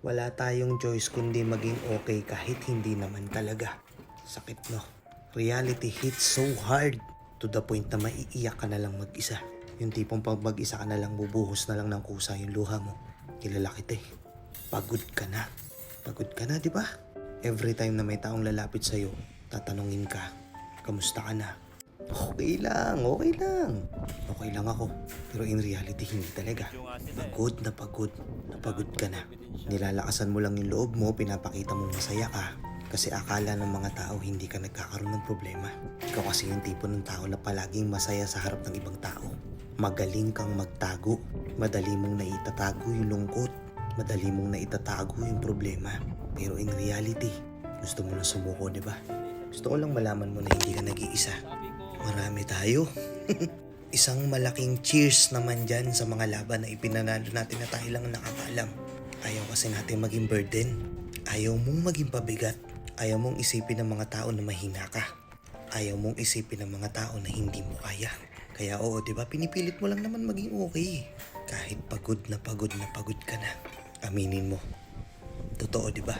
Wala tayong choice kundi maging okay kahit hindi naman talaga. Sakit no? Reality hits so hard to the point na maiiyak ka na lang mag-isa. Yung tipong pag mag-isa ka na lang, bubuhos na lang ng kusa yung luha mo. Kilala kita eh. Pagod ka na. Pagod ka na, di ba? Every time na may taong lalapit sa'yo, tatanungin ka, kamusta ka na? Okay lang, okay lang. Okay lang ako. Pero in reality, hindi talaga. Pagod na pagod ka na. Nilalakasan mo lang yung loob mo, pinapakita mong masaya ka. Kasi akala ng mga tao hindi ka nagkakaroon ng problema. Ikaw kasi yung tipo ng tao na palaging masaya sa harap ng ibang tao. Magaling kang magtago. Madali mong naitatago yung lungkot. Madali mong naitatago yung problema. Pero in reality, gusto mo na sumuko, di ba? Gusto ko lang malaman mo na hindi ka nag-iisa. Marami tayo. Isang malaking cheers naman dyan sa mga laban na ipinanalo natin na tayo lang nakakaalam. Ayaw kasi natin maging burden. Ayaw mong maging pabigat. Ayaw mong isipin ng mga tao na mahina ka. Ayaw mong isipin ng mga tao na hindi mo kaya. Kaya oo, di ba? Pinipilit mo lang naman maging okay. Kahit pagod na pagod ka na. Aminin mo. Totoo, di ba?